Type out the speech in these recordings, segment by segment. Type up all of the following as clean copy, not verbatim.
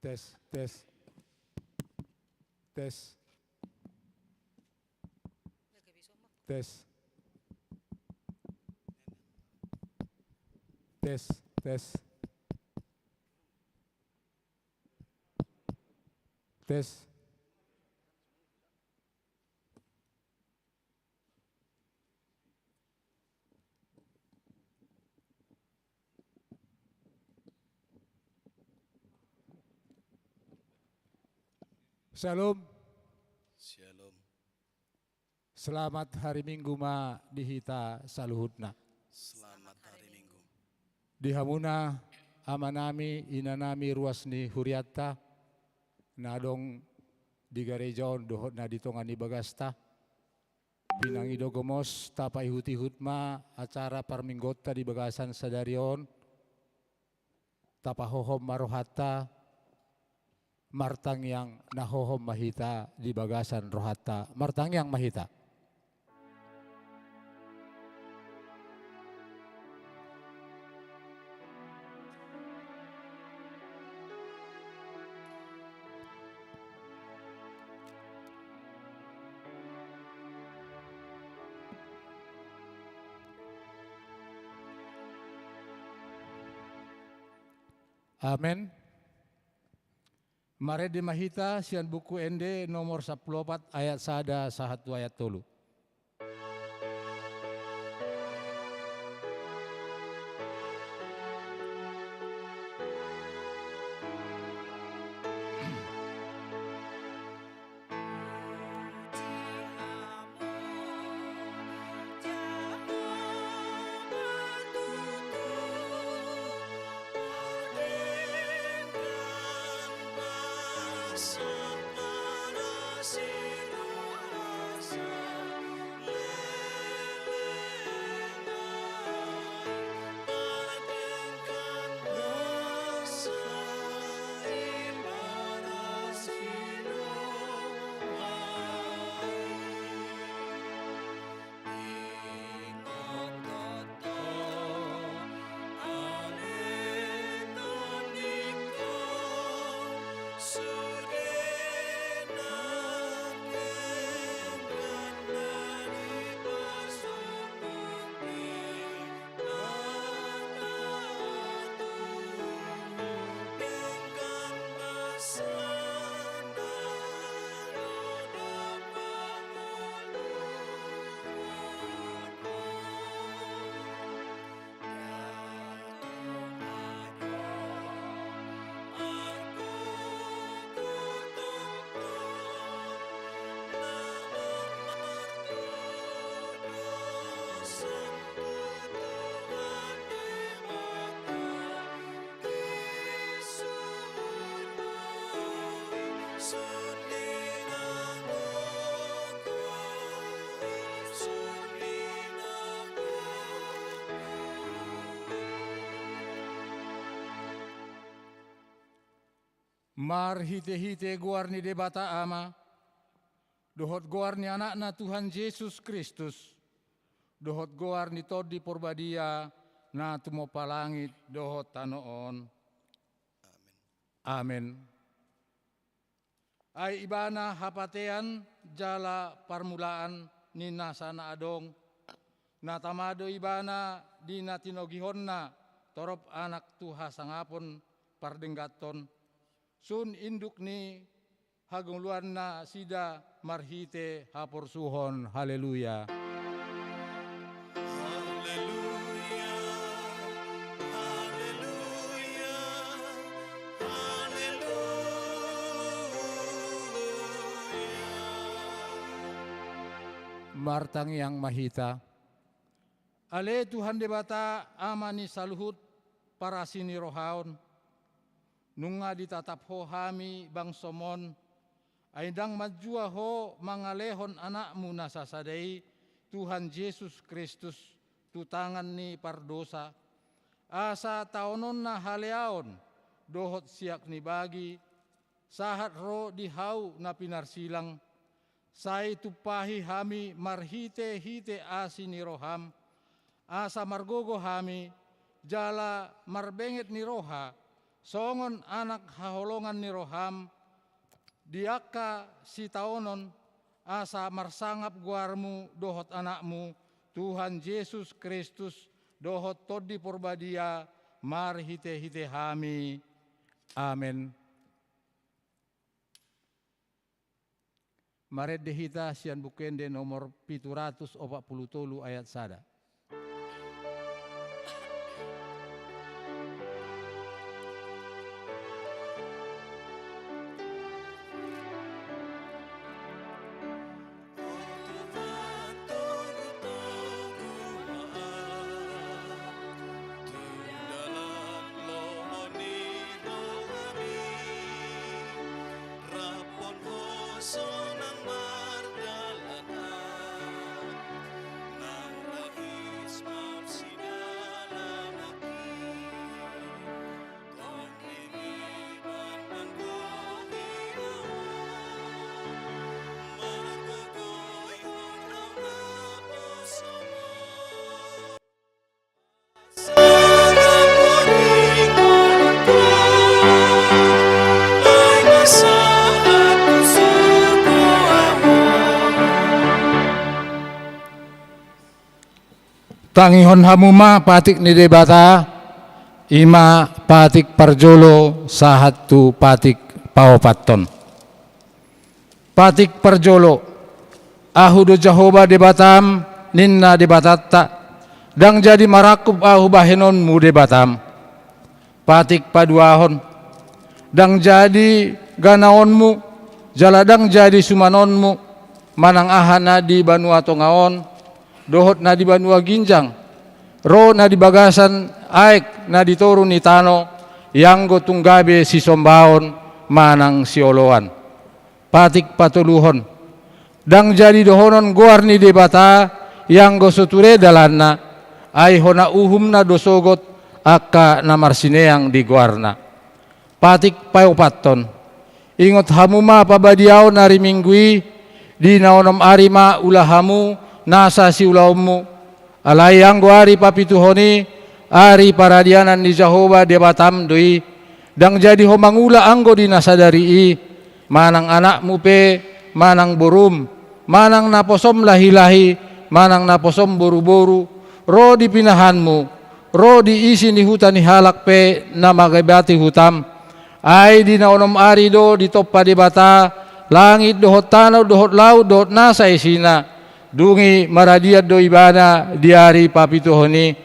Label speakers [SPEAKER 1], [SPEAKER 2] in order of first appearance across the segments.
[SPEAKER 1] Tes, tes, tes, tes, tes, tes, tes. Shalom.
[SPEAKER 2] Shalom.
[SPEAKER 1] Selamat hari Minggu ma dihita saluhutna.
[SPEAKER 2] Selamat hari Minggu.
[SPEAKER 1] Dihamuna amanami inanami ruasni huriatta nadong di garejaon dohot na ditongani bagasta. Pinangido gomos tapai huti-hutma acara parminggota di bagasan sadarion. Tapahohom marohata martang yang nahohom mahita di bagasan rohata martang yang mahita. Amin. Mare di mahita sian buku ende nomor 14 ayat sada sahatu ayat tolu. Mar hite-hite guarni debata ama, dohot guarni anakna Tuhan Yesus Kristus, dohot guarni todi porbadia na tumo palangit dohot tanoon. Amin. Ai ibana hapatean jala parmulaan ni nasana adong, na tamado ibana di natinogihonna torop anak Tuha sangapon pardenggaton. Sun induk ni hagung luar na sida marhite hapor suhon. Haleluya.
[SPEAKER 2] Haleluya. Haleluya. Haleluya.
[SPEAKER 1] Martang yang mahita. Ale Tuhan debata amani saluhut para sini rohaon. Nunga ditatap ho hami bang somon, aindang majua ho mangalehon anakmu nasasadai Tuhan Yesus Kristus tutangan ni pardosa. Asa taonon na haleaon dohot siak ni bagi, sahat ro dihau na pinarsilang, sai tupahi hami marhite-hite asi ni roham, asa margogo hami jala marbenget ni roha, songon anak haholongan ni roham, diaka si taonon asa marsangap guarmu dohot anakmu Tuhan Yesus Kristus dohot todi porbadia mar hite-hite hami. Amin. Maret dehita sian bukende nomor 743 ayat sada. Tangihon hamuma patik ni debata, ima patik parjolo sahat tu patik paopaton. Patik parjolo, ahu do Jahoba debatam, ninna debatatta, dang jadi marakup ahu bahenon mu debatam. Patik paduahon, dang jadi ganaonmu, jaladang jadi sumanonmu, manang aha na di banua tongaon, dohot na di banua ginjang, ro na di bagasan aek na di toru ni tano, yang go tunggabe si sombaon, manang si oloan. Patik patuluhon, dang jadi dohonon goar ni debata, yang go soture dalanna, ay hona uhum na dosogot, aka na marsineang di goarna. Patik payopaton, ingot hamuma pabadiaw nari minggui, di naonom arima ulahamu, nasa si ulaumu, alayang go ari papituhoni, ari paradianan di Jahoba debatam doi, dang jadi homangula anggo di nasadari, manang anakmu pe, manang burum, manang naposom lahi-lahi, manang naposom boru-boru, ro di pinahanmu, ro di isi ni hutan ni halak pe na magabati hutam, ay di naonom ari do di toppa debata, langit dohot tanaw dohot laut dohot nasa isina, dungi maradiat do ibana diari papituhoni,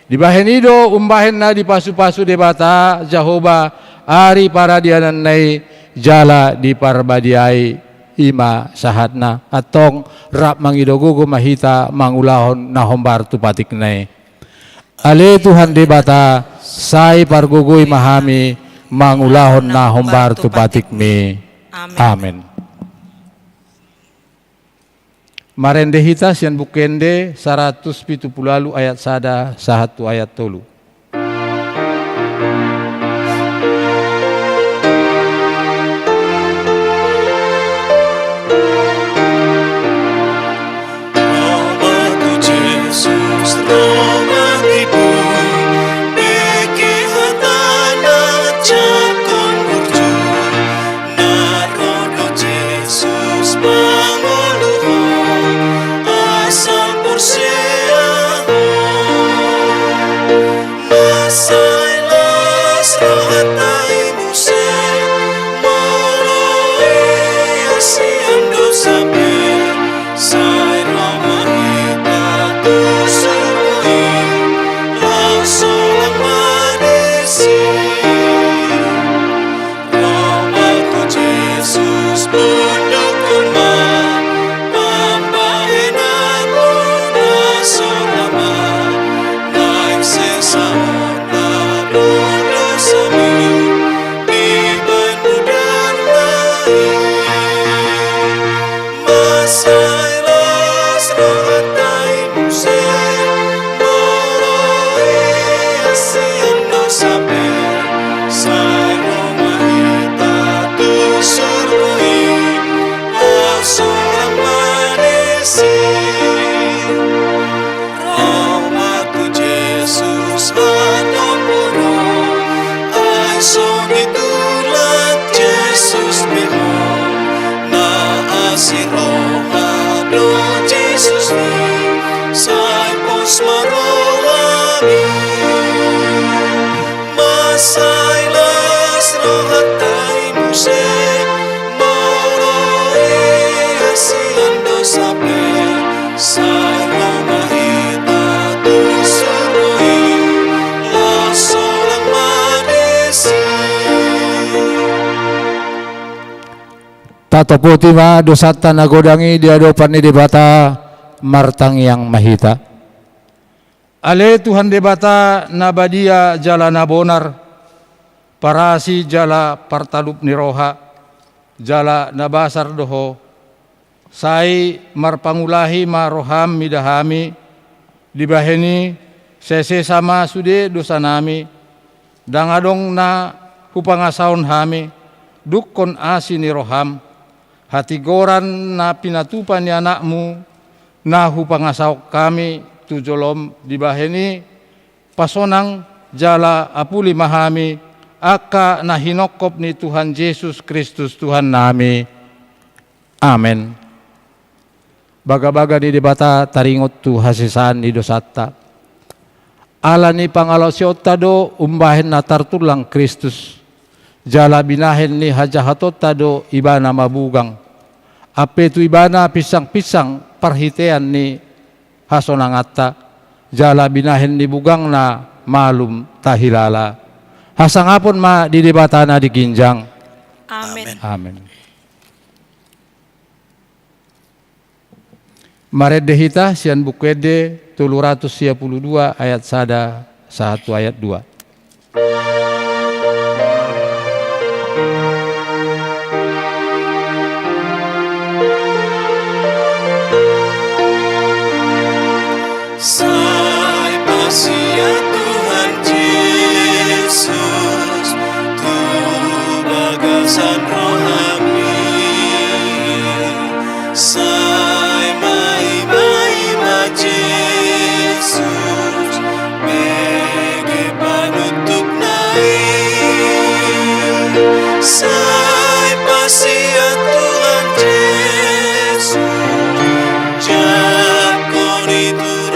[SPEAKER 1] dibahenido umbahen na di pasu-pasu debata Jahoba ari paradianan nai jala di parbadiai ima sahatna atong rap mangidogugo mahita mangulahon na hombar tu patik nai. Ale Tuhan debata sai pargugoy mahami mangulahon na hombar tu patik mi. Amen. Marende hita sian bukende 170 ayat sada sahatu ayat tolu. Tato putih ma dosata nagodangi di hadapan ni debata martang yang mahita. Ale Tuhan debata nabadia jala nabonar, parasi jala partalup ni roha, jala nabasar doho, sai marpangulahi maroham midahami, dibaheni sese sama sude dosa nami, dangadong na hupangasaon hami, dukon asi ni roham, hati goran na pinatupan ni anakmu, na hupangasaw kami tujolom dibaheni, pasonang jala apuli mahami, aka na hinokop ni Tuhan Yesus Kristus Tuhan nami. Amen. Baga-baga di debata taringot tu hasisan di dosata. Ala ni pangalaw tado umbahin na tartulang Kristus. Jala binahin ni hajahatot tado ibana mabugang. Ape tu ibana pisang-pisang parhitean ni hasonangata. Jala binahin ni bugang na malum tahilala. Hasangapon ma didebatana di ginjang.
[SPEAKER 3] Amen.
[SPEAKER 1] Amen. Maredehita sian bukwede 332 ayat 1 ayat 2.
[SPEAKER 2] Sai pasia Tuhan Yesus, tu bagasan rohani. Sai mai Yesus, bege panutup naik. Sai pasia Tuhan Yesus, jakon itu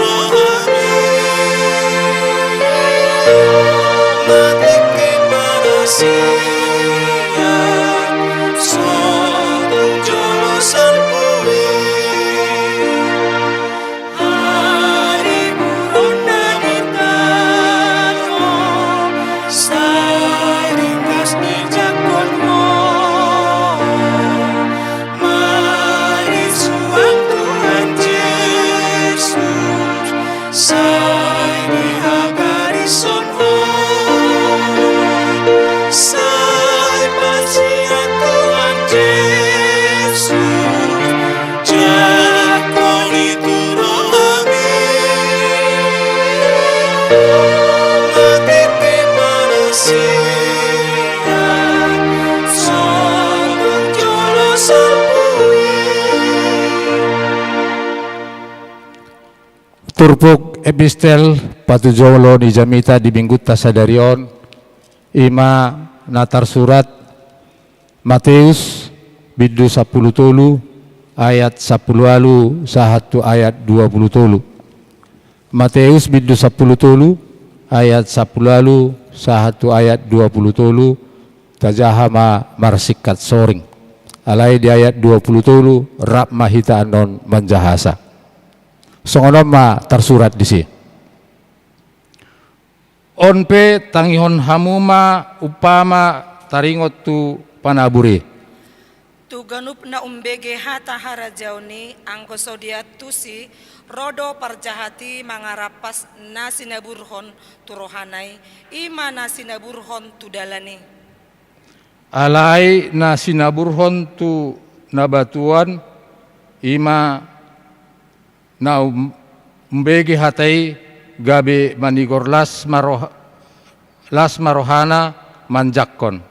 [SPEAKER 1] Turpuk epistel patujolo di jamita di Bingguta Sadarion ima natar surat Matius bidu 10 tolu ayat 10 alu sahatu ayat 20 tolu. Matius bidu 10 tolu ayat 10 alu sahatu ayat 20 tolu tajahama marsikat soring. Alai di ayat 20 tolu rap mahita anon manjahasa. Songono ma tersurat di sini. Onpe tangihon hamuma upama taringot tu panaburi.
[SPEAKER 3] Tu ganup na umbege hata harajauni angko sodia tusi rodo parjahati mangarapas nasi naburhon turohanai ima nasi naburhon tu dalani.
[SPEAKER 1] Alai nasi naburhon tu nabatuan ima na umbege hatai gabe manigor las marohana manjakkon.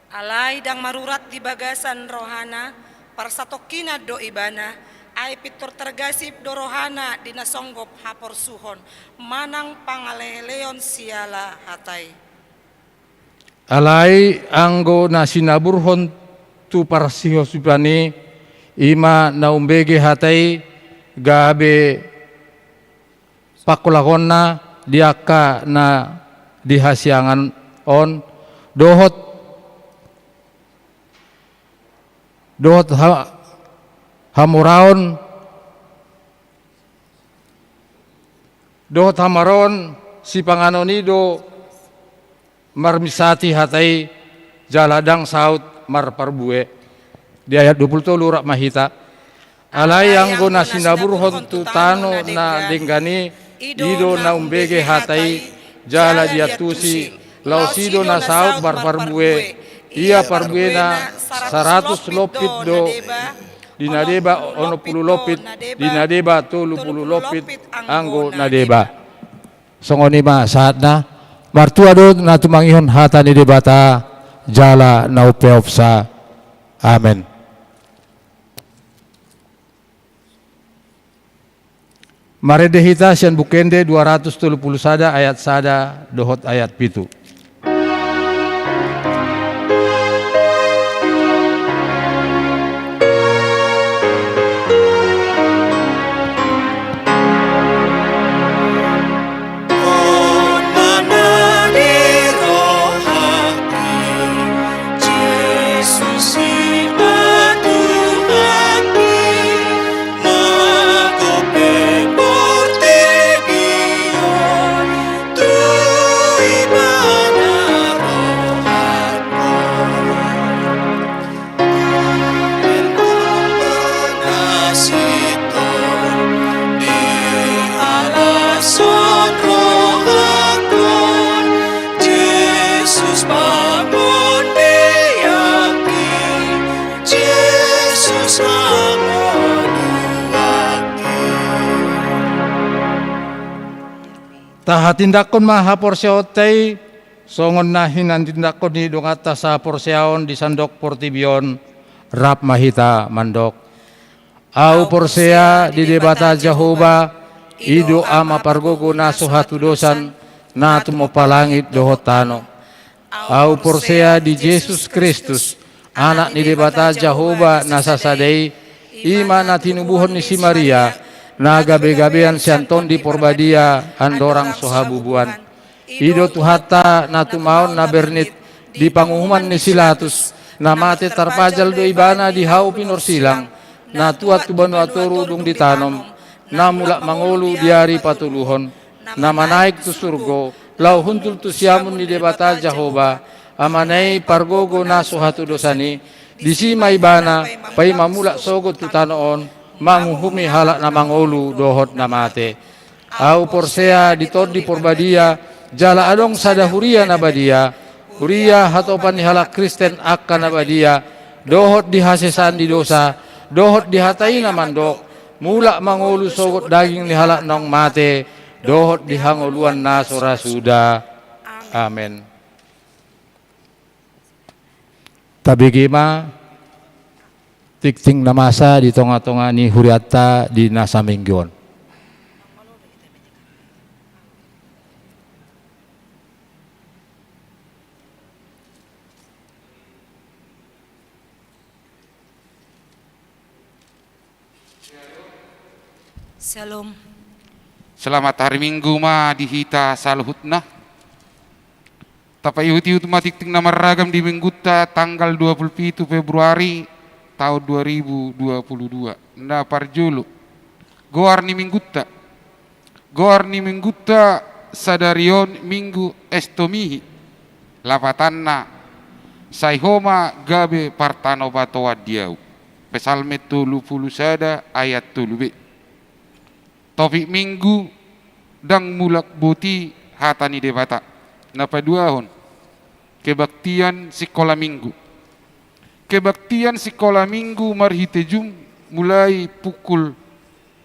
[SPEAKER 3] Alai dang marurat di bagasan rohana parsatokina do ibana ai pitur tergasip do rohana dinasonggop hapor suhon manang pangaleheleon siala hatai.
[SPEAKER 1] Alai anggo na sinaburhon tu parsihosupani ima na umbege hatai gabe pakulakonna diaka na dihasiangan on dohot hamuraon si panganonido marmisati hatai jaladang saut marparbue di ayat 20 lurak mahita. Alai yang guna sinaburhon tu tano na denggani ido na umbege hatai jala diatusi lausido na saut barparbue ia parbue na 100 lopit do dinadeba ono puluh lopit dinadeba 30 lopit anggo nadeba songoni ma saat na martua do na tumangihon hata ni debata jala na upeopsa. Amen. Maredehita sian bukende 231 ayat 1 dohot ayat 7. Taha tindakon maha porsiotay, songon na hinantindakon ni dungata sa porsiaon di sandok portibion, rap mahita mandok. Au porsea di debata Jehovah, ido ama pargogo na suhatudosan, na tumopalangit dohotano. Au porsea di Jesus Kristus, anak ni debata Jehovah nasasadai, ima na tinubuhon ni si Maria, na gabe-gabean si Anton di Porbadia, andorang sohabubuan. Ido tuhata na tumaon na bernit, di panguhuman ni Silatus, na mate tarpajal do ibana di hau pinorsilang, na tuat tubano atoro dung ditanom, na mula mangulu diari patuluhon, na manaik tu surgo, lau huntul tu siamun ni debata Jehovah, amanay pargogo na suhatu dosani, disi maibana, pay mamula sogot tu tanoon, manguhumi halak na mangulu dohot na mate. Au porsea ditod di Porbadia, jala adong sada huria na badia, huria hatopan ni halak Kristen akka na badia, dohot dihasesan di dosa, dohot dihatai na mandok, mula mangulu sogot daging ni halak nong mate, dohot dihanguluan na surasuda. Amen. Tabigima tikting namasa di tonga-tonga ni huriata di nasa mingguan.
[SPEAKER 3] Shalom.
[SPEAKER 4] Selamat hari Minggu ma dihita saluhutna. Tapayuti utumatik na maragam di Mingguta tanggal 27 Februari tahun 2022. Na parjulu. Goar ni Mingguta. Goar ni Mingguta sadarion Minggu estomihi. Lapatanna saihoma gabe partano bato wadiau. Pesalme 30 sada ayat 30. Topik Minggu dang mulak buti hatani debata. Napa duahon? Kebaktian sekolah Minggu. Kebaktian sekolah Minggu marhitejum mulai pukul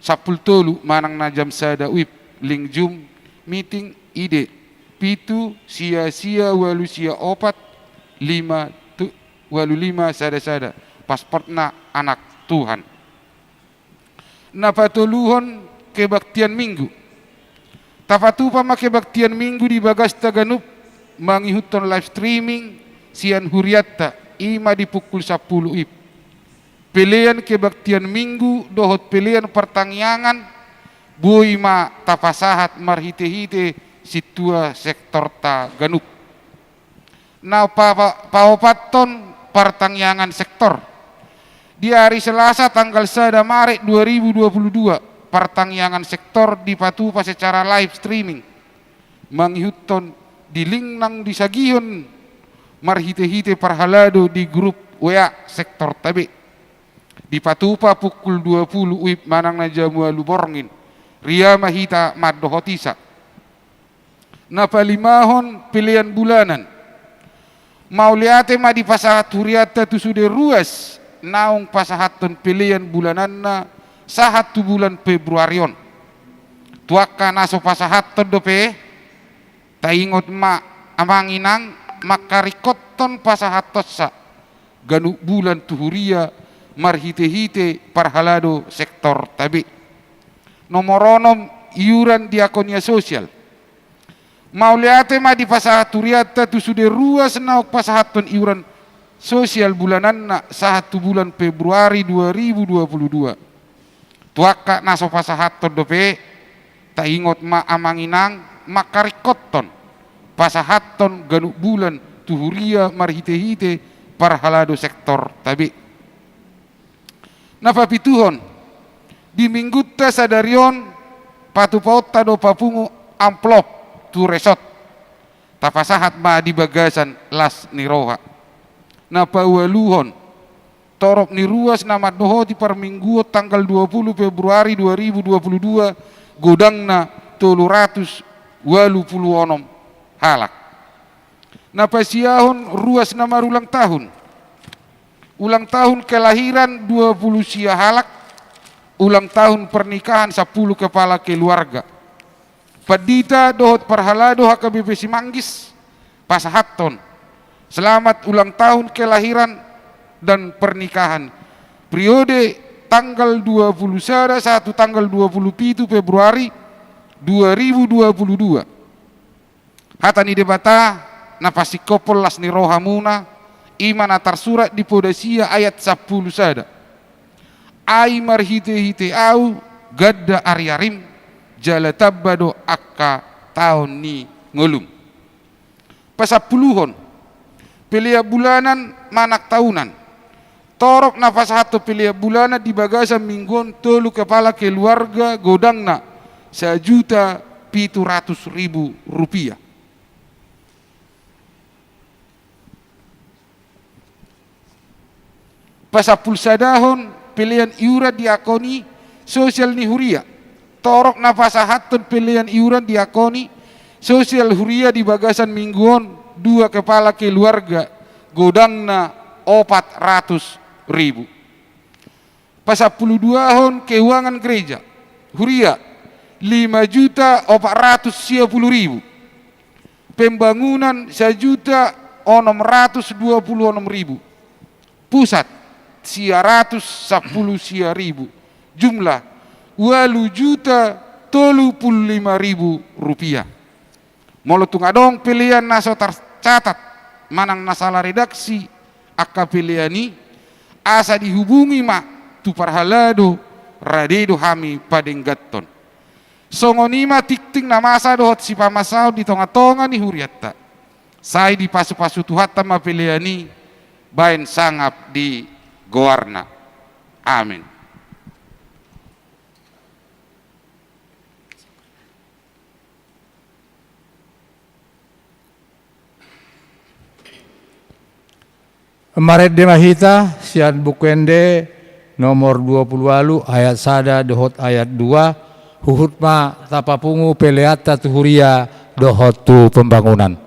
[SPEAKER 4] 10 manang najam sada wib lingjum meeting ide pitu sia-sia walu sia opat walu lima sada-sada pasportna anak Tuhan. Napa toluhon kebaktian Minggu. Tapatu pama kebaktian Minggu di Bagas Taganup mangihuton live streaming sian huriatta ima di pukul 10 ip. Pilihan kebaktian Minggu dohot pilihan pertangyangan bui ma tapasahat marhite-hite situa sektor Taganup. Na paopaton pertangyangan sektor di hari Selasa tanggal 1 Maret 2022 pertangyangan sektor dipatupa secara live streaming manghiuton di lingnang di sagihon marhite-hite parhalado di grup WA sektor tabe dipatupa pukul 20 wib manang na jamu luborngin ria mahita maddohotisa na palimahon pilihan bulanan mauliate ma di pasahat huriata tu sudah ruas naung pasahaton pilihan bulananna sahat tu bulan Februarion tuaka naso pasahaton dope taingot ma amanginang makarikoton pasahatotsa ganu bulan tuhuria marhite-hite parhalado sektor tabi nomoronom iuran diakonia sosial mauliate ma di pasahaturiata tu sudah ruas naok pasahaton iuran sosial bulananna sahat tu bulan Februari 2022 tuaka naso pasahaton dope taingot ma amanginang makarikoton pasahaton ganu bulan tuhuria marhite-hite parhalado sektor tabi napapituhon di Mingguta sadarion patupauta do papungu amplop tu resot tapasahat ma di bagasan las niroha napawaluhon torop ni ruas nama doho di parminggu tanggal 20 Februari 2022 godangna 380 halak. Napasiahon ruas nama ulang tahun. Ulang tahun kelahiran 20 sia halak. Ulang tahun pernikahan 10 kepala keluarga. Padita dohot parhalado HKBP Simanggis pasahaton. Selamat ulang tahun kelahiran dan pernikahan. Periode tanggal 21 tanggal 27 Februari 2022. Hatani debata napasikopol las ni rohamuna iman atar surat di Podasia ayat 10 sada. Ai marhite-hite au gadda aryarim jala tabbado akka tahun ni ngulum. Pasapuluhon pilia bulanan manak tahunan. Torok nafas satu pilia bulanan di bagasan mingguan tolu kepala keluarga godangna 1.700.000 rupiah. Pasapul sadahon pilihan iuran diakoni sosial ni huria. Torok nafas hatun pilihan iuran diakoni sosial huria di bagasan mingguan 2 kepala keluarga godangna 400.000. Pasapuluh duahon keuangan gereja huria 5.410.000. Pembangunan 1.626.000. Pusat 110.000. Jumlah 8.035.000 rupiah. Molotung adong pilihan naso tercatat manang nasalah redaksi akka pilihan asa dihubungi mak tu parhalado radedo hami padenggatton. Songonima tikting namasa dohot si pamasao di tonga-tonga ni huriatta. Sai di pasu-pasu tuhatta ma pilihan bain sangap di goarna. Amin.
[SPEAKER 1] Maret de Mahita sian bukwende nomor 20 ayat sada dohot ayat 2 huhut ma tapapungu peleata tuhuria dohot tu pembangunan.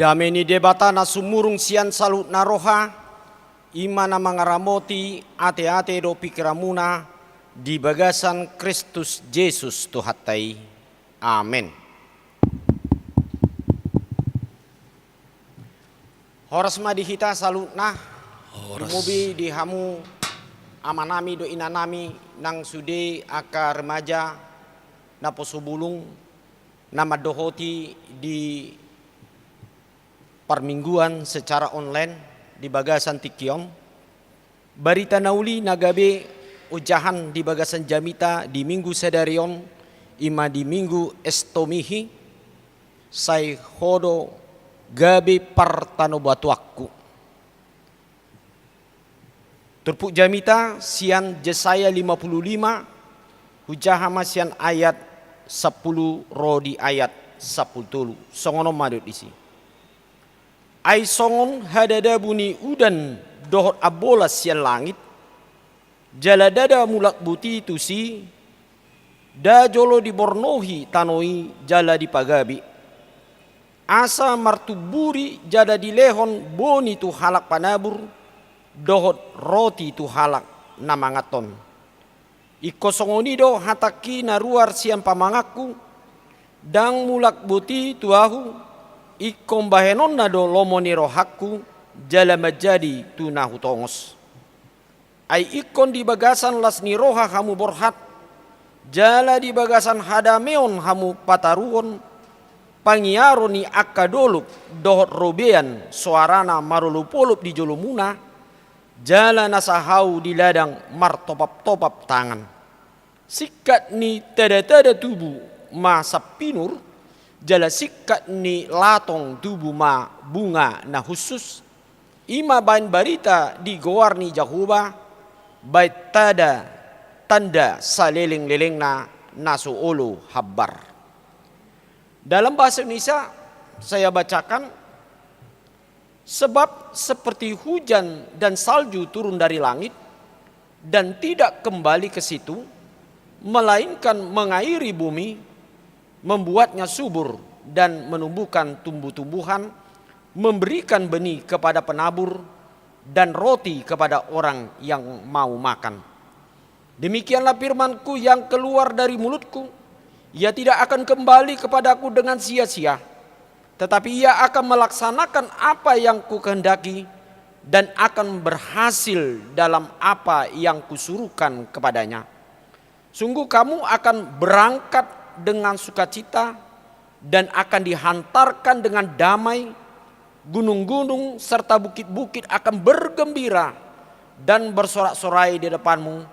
[SPEAKER 5] Dameni debata na sumurung sian salut naroha imana mangaramoti ate-ate do pikiramuna di bagasan Kristus Yesus Tuhatai. Amin. Horas madihita salut nah mubi di hamu amanami do inanami nang sude aka remaja na posubulung nama dohoti di permingguan secara online di bagasan Tikyong. Barita nauli nagabe ujahan di bagasan Jamita di minggu sedarion ima di minggu estomihi sai hodo gabe partano batuakku. Turpuk jamita sian Yesaya 55 hujahama sian ayat 10 rodi ayat 10 songono madut isi. Ai songon hadada buni udan dohot abolas sian langit jaladada mulak buti tusi da jolo dibornohi tanoi jala dipagabi asa martuburi jada dilehon boni tu halak panabur dohot roti tu halak namangaton iko songoni do hataki naruar siam pamangaku dang mulak buti tuahu ikom bahenon nado lomoni rohaku jala majadi tunahu tongos ai ikon di bagasan las ni roha hamu borhat jala di bagasan hadameon hamu pataruon pangiaro ni akadoluk dohot robean suarana marulupolup di jolumuna jala nasahau di ladang martopap-topap tangan sikat ni tada-tada tubuh ma sapinur jala sikat ni latong tubuh ma bunga na khusus ima bain barita di goar ni Jahuba bait tada tanda saliling-liling na nasu ulu habbar. Dalam bahasa Indonesia saya bacakan sebab seperti hujan dan salju turun dari langit dan tidak kembali ke situ melainkan mengairi bumi membuatnya subur dan menumbuhkan tumbuh-tumbuhan memberikan benih kepada penabur dan roti kepada orang yang mau makan. Demikianlah firmanku yang keluar dari mulutku. Ia tidak akan kembali kepadaku dengan sia-sia. Tetapi ia akan melaksanakan apa yang kukehendaki dan akan berhasil dalam apa yang kusuruhkan kepadanya. Sungguh kamu akan berangkat dengan sukacita dan akan dihantarkan dengan damai. Gunung-gunung serta bukit-bukit akan bergembira dan bersorak-sorai di depanmu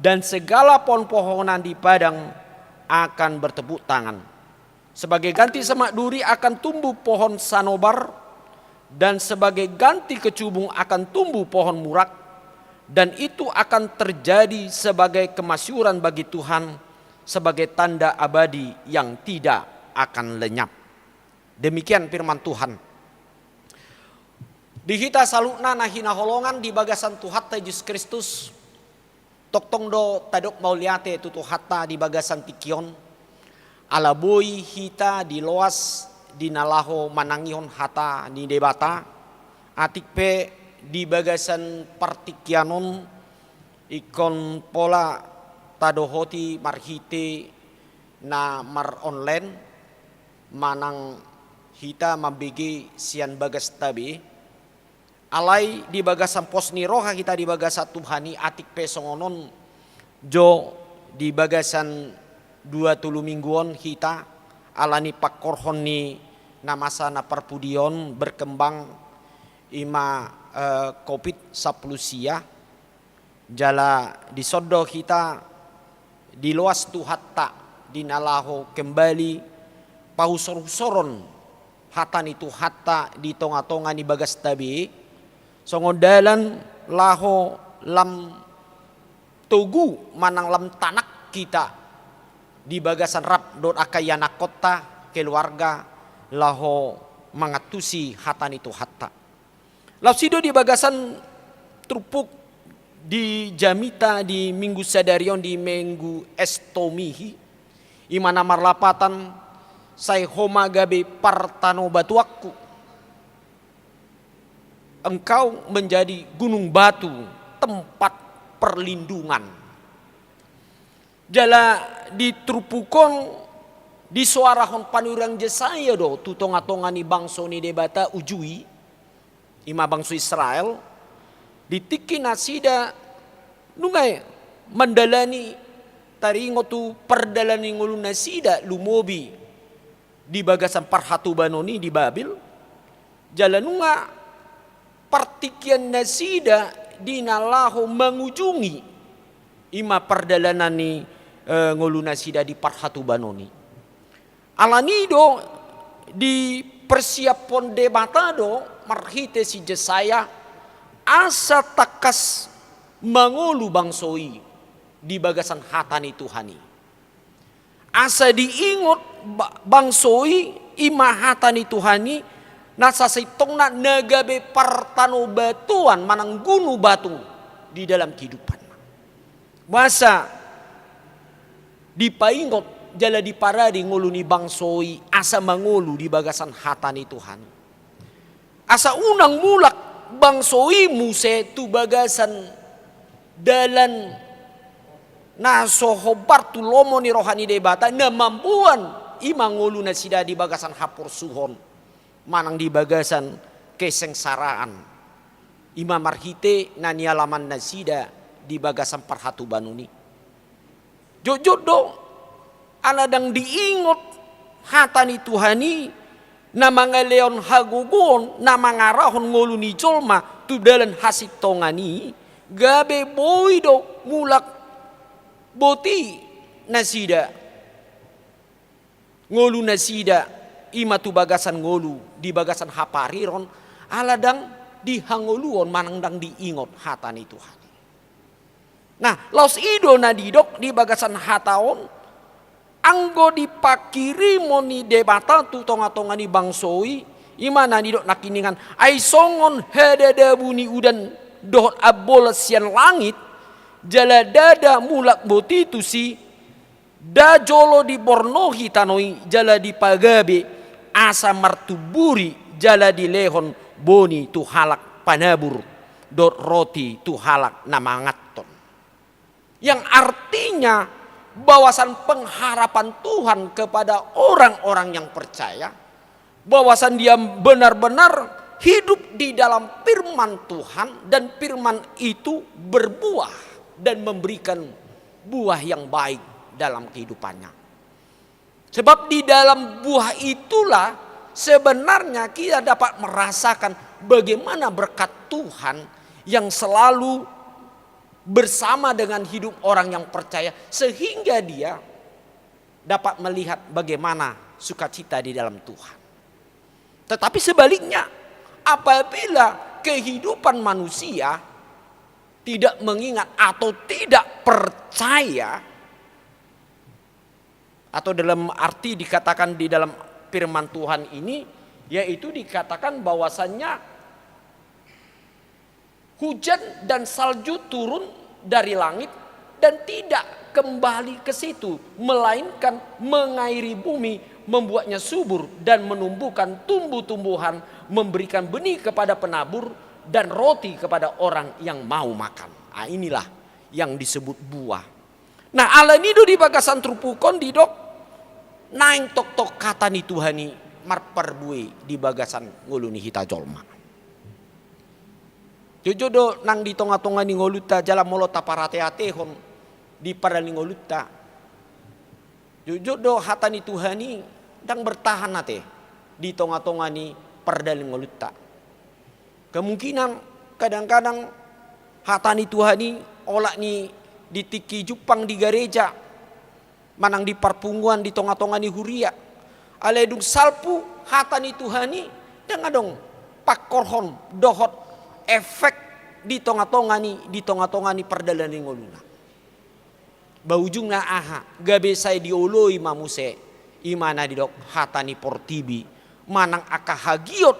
[SPEAKER 5] dan segala pohon-pohonan di padang akan bertepuk tangan. Sebagai ganti semak duri akan tumbuh pohon sanobar dan sebagai ganti kecubung akan tumbuh pohon murak dan itu akan terjadi sebagai kemasyuran bagi Tuhan sebagai tanda abadi yang tidak akan lenyap. Demikian firman Tuhan. Di hita salukna nahina holongan di bagasan Tuhatta Yesus Kristus toktong do tadok mauliate tutu hatta di bagasan tikion alaboi hita di loas di nalaho manangihon hata di debata atik pe di bagasan partikianon ikon pola tadohoti marhite na mar online manang hita mambege sian bagas tabe alai di bagasan posni roha kita di bagasan Tuhani atik pesongonon jo di bagasan 20 mingguan kita alani pakorhon ni namasa na perpudion berkembang ima covid 10 sia jala di sodo kita di luas tuhatta di nalaho kembali pausor-usoron hatan itu hatta di tonga-tonga ni bagas tabi songodalan laho lam tugu manang lam tanak kita di bagasan rap dot akayana kota keluarga laho mangatusi hatan itu hatta. Lausido di bagasan trupuk di jamita di minggu sadarion di minggu estomihi imana marlapatan say homa gabe partano batuakku. Engkau menjadi gunung batu tempat perlindungan. Jala ditrupukon di suarahon panurang Yesaya do tutonga-tonga ni bangso ni debata ujui ima bangso Israel ditiki nasida nungay mandalani taringo tu perdalani ngulu nasida lumobi di bagasan parhatu banoni di Babil jala nunga partikian nasida dinalahu mengunjungi ima perdalanan ni ngulu nasida di parhatu banoni alanido di persiapon debatado marhite si Yesaya asa takas mangolu bangsoi di bagasan hatani Tuhani. Asa diingot bangsoi ima hatani Tuhani nasa sitong na nagabe partano batuan manang gunu batu di dalam kehidupan. Masa dipaingot jala diparadi ngulu ni bangsoi asa mangulu di bagasan hatani Tuhan. Asa unang mulak bangsoi muse tu bagasan dalan naso hobar tu lomo ni rohani debata na mampuan ima ngulu na sida di bagasan hapur suhon manang di bagasan kesengsaraan ima marhite na nialaman na sida di bagasan parhatu banuni. Jojodo aladang diingot hatani Tuhani na mga leon hagugon na mga rahon ngulu ni jolma tu dalan hasit tongani gabe boydo mulak boti na sida ngulu na sida ima tu bagasan ngulu di bagasan hapariron aladang dihanguluon manangdang diingot hatani Tuhan. Nah, laos ido na didok di bagasan hataon anggo dipakiri moni debata tu tonga-tonga ni bangsoi imana didok nakiningan ai songon hedada buni udan dohot abol sian langit jala dada mulak boti tu si da jolo di bornohi tanoi jala di pagabe asa martuburi jala di lehon boni tu halak panabur dot roti tu halak namangaton. Yang artinya bawasan pengharapan Tuhan kepada orang-orang yang percaya, bawasan dia benar-benar hidup di dalam firman Tuhan dan firman itu berbuah dan memberikan buah yang baik dalam kehidupannya. Sebab di dalam buah itulah sebenarnya kita dapat merasakan bagaimana berkat Tuhan yang selalu bersama dengan hidup orang yang percaya sehingga dia dapat melihat bagaimana sukacita di dalam Tuhan. Tetapi sebaliknya apabila kehidupan manusia tidak mengingat atau tidak percaya atau dalam arti dikatakan di dalam firman Tuhan ini yaitu dikatakan bahwasannya hujan dan salju turun dari langit dan tidak kembali ke situ, melainkan mengairi bumi, membuatnya subur dan menumbuhkan tumbuh-tumbuhan, memberikan benih kepada penabur dan roti kepada orang yang mau makan. Nah, inilah yang disebut buah. Nah, ala nido di bagasan trupukon didok naing tok-tok kata ni Tuhani marperbui di bagasan nguluni hita jolma. Jojodo nang di tonga-tonga ni ngoluta jala molota parate-atehon di parali ngoluta. Jojodo hatani Tuhani dang bertahan nate di tonga-tonga ni pardali ngoluta. Kemungkinan kadang-kadang hatani Tuhani olak ni ditiki Jepang di gereja manang di parpunguan di tonga-tonga ni huria. Aledung salpu hatani Tuhani dang adong pakorhon dohot efek di tonga-tonga ni perdalan ni ngoluna. Baujung na aha gabe say dioloi mamuse imana didok hatani portibi manang aka hagiot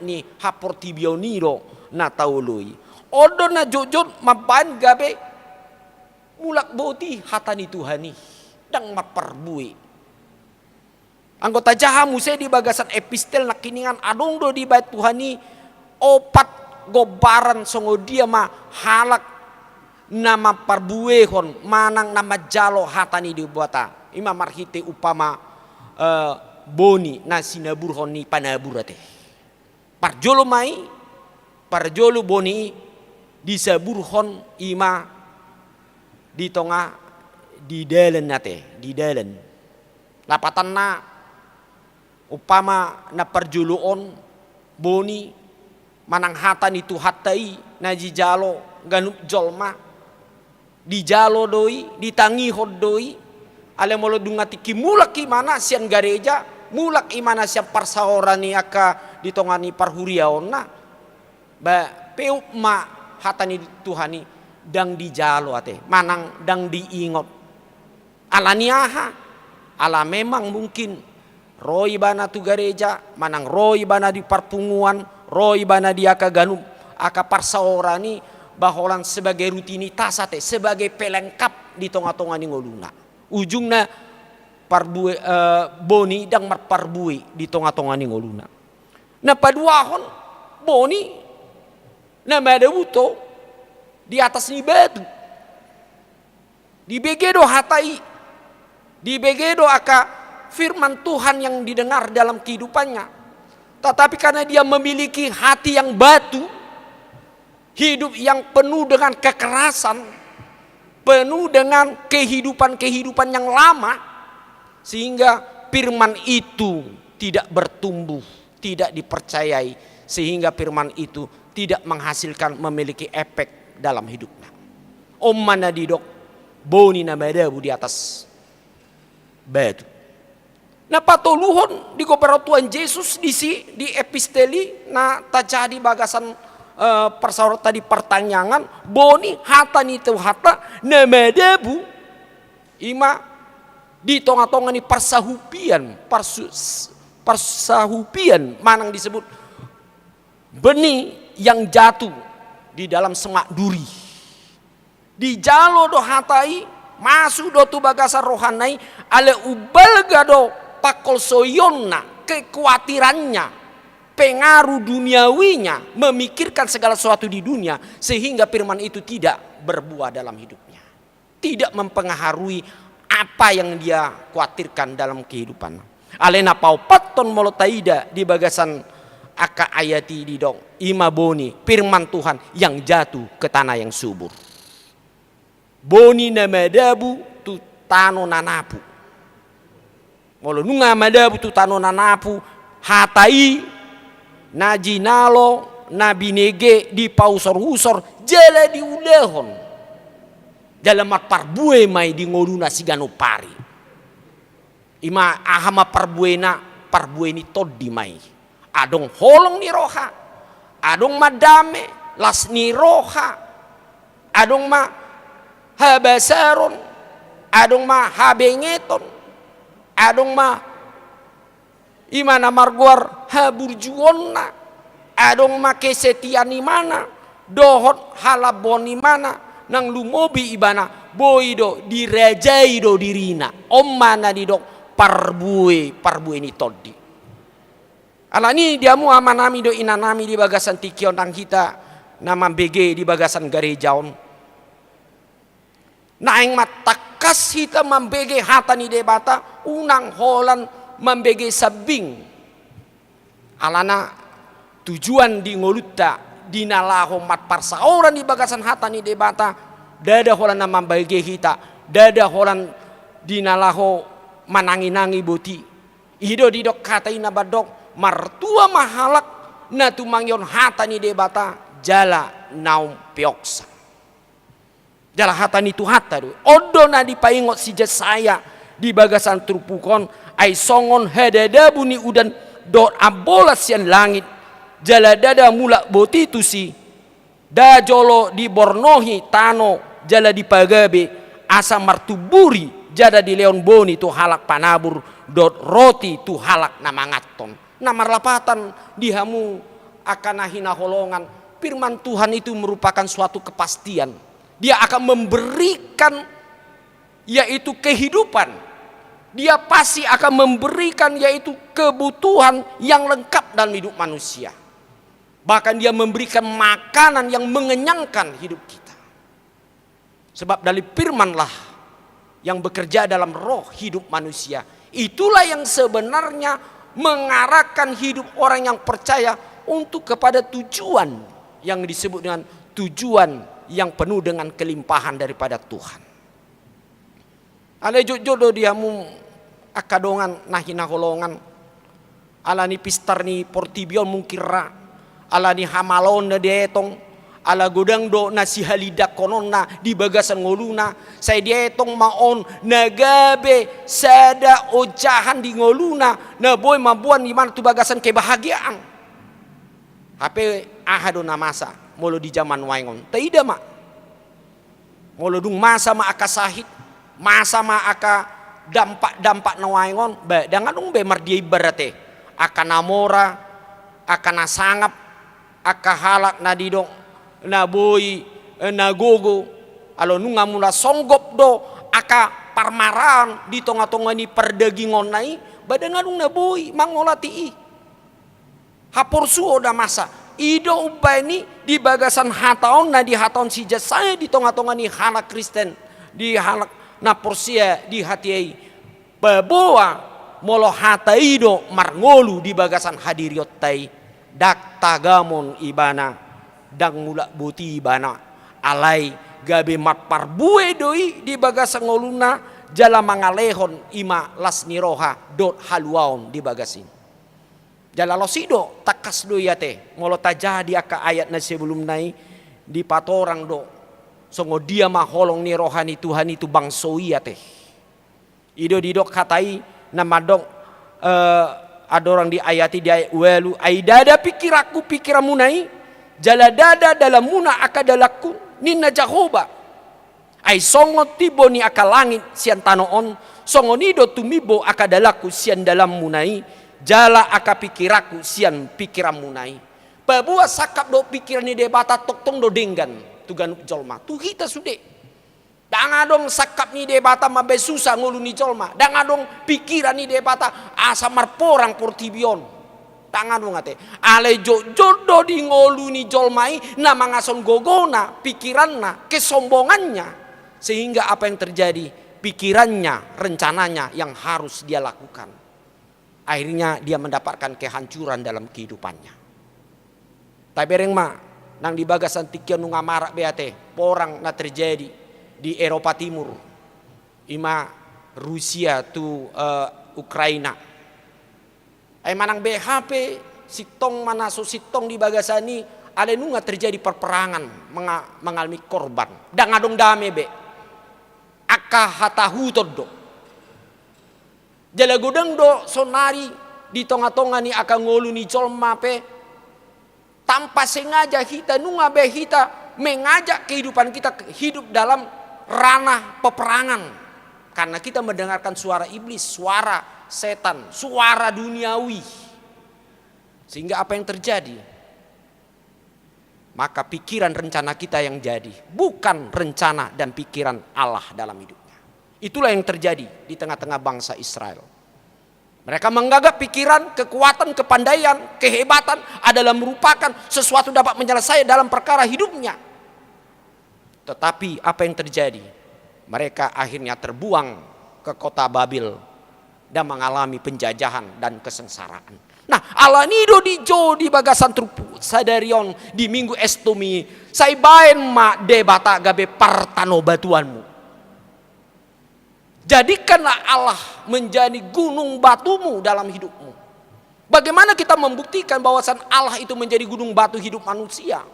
[SPEAKER 5] ni haportibio niro na tauloi. Odo na jojot maban gabe mulak boti hatani Tuhani dang maperbui. Anggota jaha muse di bagasan epistel nakiningan adong do di bait Tuhani opat gobaran songo dia ma halak nama parbuehon manang nama jalo hatani dibuata ima marhite upama boni na sinaburhon ni panaburate parjolo mai parjolo boni disaburhon ima di tonga di dalen nate di dalen lapatan na upama na parjuluon boni manang hatan itu hatai naji jalo ganup jolma di jalo doi ditangi hod doi ale molo dungati ki mulak ki mana sian gareja mulak imana sian parsaorani aka ditongani parhuriaonna ba peu ma hatani Tuhani dang dijalo ate, manang dang diingot. Ala niaha, ala memang mungkin roy bana tu gereja, manang roy bana di perpunguan, roy bana di aka parsaorani baholan sebagai rutinitas ate, sebagai pelengkap di tonga-tonga ni ngoluna. Ujungnya parbue boni dang marparbui di tonga-tonga ni ngoluna. Na paduahon boni na ada buto di atas ni batu. Di begedo hatai, di begedo aka firman Tuhan yang didengar dalam kehidupannya. Tetapi karena dia memiliki hati yang batu, hidup yang penuh dengan kekerasan, penuh dengan kehidupan-kehidupan yang lama, sehingga firman itu tidak bertumbuh, tidak dipercayai, sehingga firman itu tidak menghasilkan memiliki efek dalam hidupnya. Om mana didok boni na madabu di atas batu. Nah patoluhon di Tuhan Yesus di episteli na tajadi bagasan persaudara tadi pertanyaan boni hata ni tu hata na madabu ima di tonga-tonga ni persahupian manang disebut benih yang jatuh di dalam semak duri. Di jalo do hatai masuk do tu bagasan rohanai ale ubalga do pakol soyonna kekhawatirannya, pengaruh duniawinya, memikirkan segala sesuatu di dunia sehingga firman itu tidak berbuah dalam hidupnya. Tidak mempengaruhi apa yang dia khawatirkan dalam kehidupan. Alena pau paton molotaida di bagasan aka ayati di dong ima boni firman Tuhan yang jatuh ke tanah yang subur. Boni na madabu tu tano nanapu. Molo nunga madabu tu tano nanapu hatai najinalo nabinege di pausor-usor jala di ulehon. Jalamat parbue mai di ngoluna sigano pari. Ima ahama parbueni toddi mai. Adong holong ni roha, adong madame las ni roha, adong ma habasaron, adong ma habengeton, adong ma imana marguar haburjuonna, adong ma kesetiani mana, dohot halaboni mana, nang lumobi ibana boido dirajaido dirina, mana didok parbue ni toddi. Alani diamu amanami do inanami di bagasan tikion nang kita nama BG di bagasan garejaon. Naing matakas hita mambege hata ni debata unang holan mambege sabing. Alana tujuan di ngoluta dinalaho mat parsaoran di bagasan hata ni debata dada holan na mambege hita dada holan dinalaho manangi-nangi boti. Ido didok kata ina badok martua mahalak na tumangyon hata ni debata jala naum pioksa. Jala hata ni tu hata do. Odo na dipaingot si Jesaya di bagasan trupukon ay songon hedada buni udan dot abolas sian langit. Jala dada mulak boti tu si da jolo di bornohi tano jala di pagabe asa martuburi jada di leon boni tu halak panabur dot roti tu halak namangaton. Namarlapatan dihamu akan nahina holongan. Firman Tuhan itu merupakan suatu kepastian. Dia akan memberikan yaitu kehidupan. Dia pasti akan memberikan yaitu kebutuhan yang lengkap dalam hidup manusia. Bahkan dia memberikan makanan yang mengenyangkan hidup kita. Sebab dari firman-lah yang bekerja dalam roh hidup manusia. Itulah yang sebenarnya mengarahkan hidup orang yang percaya untuk kepada tujuan yang disebut dengan tujuan yang penuh dengan kelimpahan daripada Tuhan. Ale jodoh diamu akadongan nahina holongan ala ni pistar ni portibion mungkira ala ni hamalon na dietong ala godang do nasi halida kononna di bagasan ngoluna saya dietong maon nagabe sada ojahan di ngoluna na boy mabuan di mana tu bagasan kebahagiaan HP ahado namasa molo di zaman waingon taida mak Ngolodung masa ma aka sahid, masa ma aka dampak nawaingon, ba dengan dong be mardiai berate, aka namora, aka nasangap, aka halak na didong, na boy, na gogo, alo nunga mula songgop do, aka parmaran di tonga-tonga ni perdagingon nai, ba dengan dong na boy, mangolati hapor suo da masa. Ido ubani di bagasan hataon na di hataon si saya di tonga-tonga ni halak Kristen, di halak na porsia di hatiai baboa molo hata ido marngolu di bagasan hadiriot tai dak tagamon ibana dang mula buti ibana alai gabe mat parbue doi di bagasan ngoluna jala mangalehon ima lasniroha dot haluaon di bagasin jala losido takas do yate molo tajadi aka ayat na sebelum nai di patorang do songo dia maholong ni rohani Tuhan itu bangsoi yate ido didok katai nama dong ada orang di ayati di ayat walu aidada pikiraku pikiramu nai jala dada dalam muna akadalaku ninna Jahoba ai songo tibo ni aka langit sian tanoon songo nido tumibo akadalaku sian dalam munai jala aka pikiraku sian pikiran munai babua sakap do pikiran ni debata tok-tong do denggan tugan jolma tu kita sude danga dong sakap ni debata mabe susah ngulu ni jolma danga dong pikiran ni debata asa marporang portibion danga dong ate ale jodoh di ngulu ni jolmai na mangason gogona pikiranna kesombongannya sehingga apa yang terjadi pikirannya rencananya yang harus dia lakukan akhirnya dia mendapatkan kehancuran dalam kehidupannya. Tabereng ma nang di bagasan tikian nunga marak beate porang na terjadi di Eropa Timur ima Rusia tu Ukraina ai manang BHP sitong manaso sitong di bagasani ale nunga terjadi perperangan mengalami korban dan ngadong dame be aka hatahu todo jala godang do sonari di tonga-tonga ni aka ngolu ni jolma pe tanpa sengaja kita nunga be kita mengajak kehidupan kita hidup dalam ranah peperangan karena kita mendengarkan suara iblis, suara setan, suara duniawi sehingga apa yang terjadi maka pikiran rencana kita yang jadi bukan rencana dan pikiran Allah dalam hidupnya. Itulah yang terjadi di tengah-tengah bangsa Israel. Mereka menganggap pikiran, kekuatan, kepandaian, kehebatan adalah merupakan sesuatu dapat menyelesaikan dalam perkara hidupnya. Tetapi apa yang terjadi? Mereka akhirnya terbuang ke kota Babil dan mengalami penjajahan dan kesengsaraan. Nah, ala nido di jo di bagasan trupu sadarion di minggu estomi saya baen ma debata gabe partano batuanmu. Jadikanlah Allah menjadi gunung batumu dalam hidupmu. Bagaimana kita membuktikan bahwasan Allah itu menjadi gunung batu hidup manusia?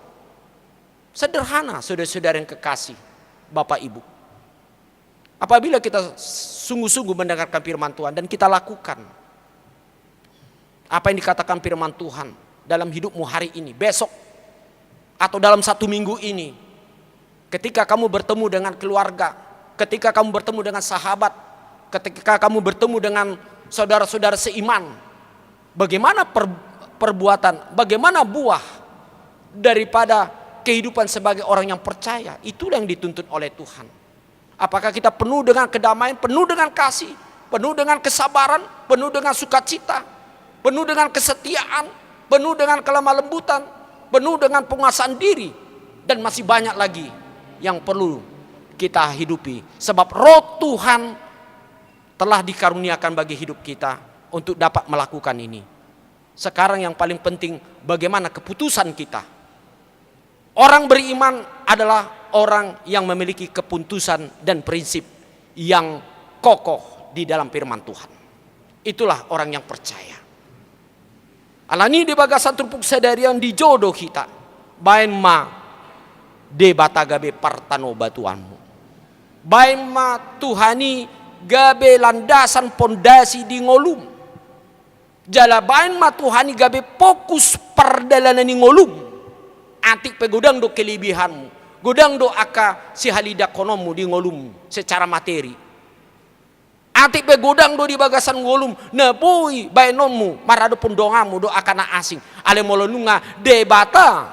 [SPEAKER 5] Sederhana, saudara-saudara yang kekasih, Bapak Ibu. Apabila kita sungguh-sungguh mendengarkan firman Tuhan dan kita lakukan apa yang dikatakan firman Tuhan dalam hidupmu hari ini, besok, atau dalam satu minggu ini, ketika kamu bertemu dengan keluarga, ketika kamu bertemu dengan sahabat, ketika kamu bertemu dengan saudara-saudara seiman, bagaimana perbuatan, bagaimana buah daripada kehidupan sebagai orang yang percaya? Itulah yang dituntut oleh Tuhan. Apakah kita penuh dengan kedamaian, penuh dengan kasih, penuh dengan kesabaran, penuh dengan sukacita, penuh dengan kesetiaan, penuh dengan kelemah lembutan, penuh dengan penguasaan diri, dan masih banyak lagi yang perlu kita hidupi. Sebab roh Tuhan telah dikaruniakan bagi hidup kita untuk dapat melakukan ini. Sekarang yang paling penting bagaimana keputusan kita. Orang beriman adalah orang yang memiliki keputusan dan prinsip yang kokoh di dalam firman Tuhan. Itulah orang yang percaya. Alani di bagasan trupuk sadarian di jodoh kita. Bain ma de batagabe partano batuanmu. Bain ma Tuhani gabe landasan pondasi di ngolum. Jala bain ma Tuhani gabe fokus perdalanan di ngolum. Atik pegodang do kelebihanmu. godang do aka si halida konomu di ngolum secara materi. Ati be godang do di bagasan ngolum na boy baenomu marado pun dongamu do akana asing. Ale molonunga debata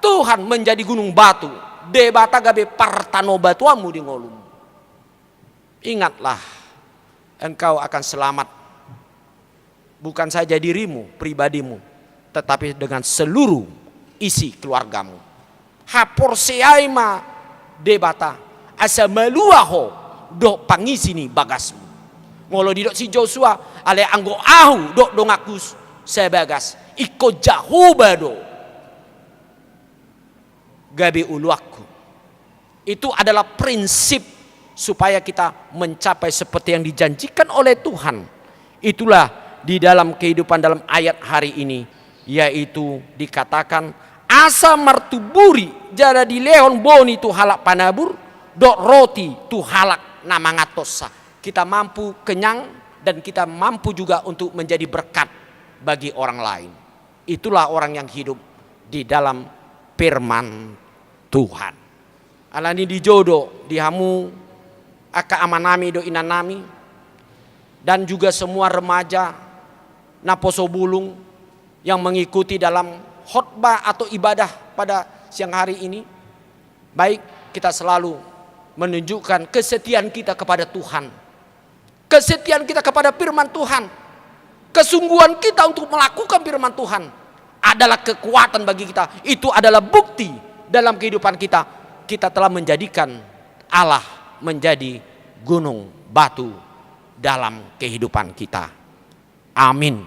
[SPEAKER 5] Tuhan menjadi gunung batu. Debata gabe partano batuamu di ngolum. Ingatlah, engkau akan selamat. Bukan saja dirimu, pribadimu, tetapi dengan seluruh isi keluargamu. Hapor seaima debata asa maluaho do pangisini bagasmu. Ngolo didok si Joshua ale anggo ahu do dongakus sebagas iko jahubado gabe uluakku. Itu adalah prinsip supaya kita mencapai seperti yang dijanjikan oleh Tuhan. Itulah di dalam kehidupan dalam ayat hari ini, yaitu dikatakan asa martuburi jara di lehon boni tu halak panabur dok roti tu halak namangatosa. Kita mampu kenyang dan kita mampu juga untuk menjadi berkat bagi orang lain. Itulah orang yang hidup di dalam firman Tuhan. Alani dijodoh dihamu aka amanami do inanami dan juga semua remaja naposo bulung yang mengikuti dalam khotbah atau ibadah pada siang hari ini. Baik, kita selalu menunjukkan kesetiaan kita kepada Tuhan, kesetiaan kita kepada firman Tuhan, kesungguhan kita untuk melakukan firman Tuhan adalah kekuatan bagi kita. Itu adalah bukti dalam kehidupan kita. Kita telah menjadikan Allah menjadi gunung batu dalam kehidupan kita. Amin.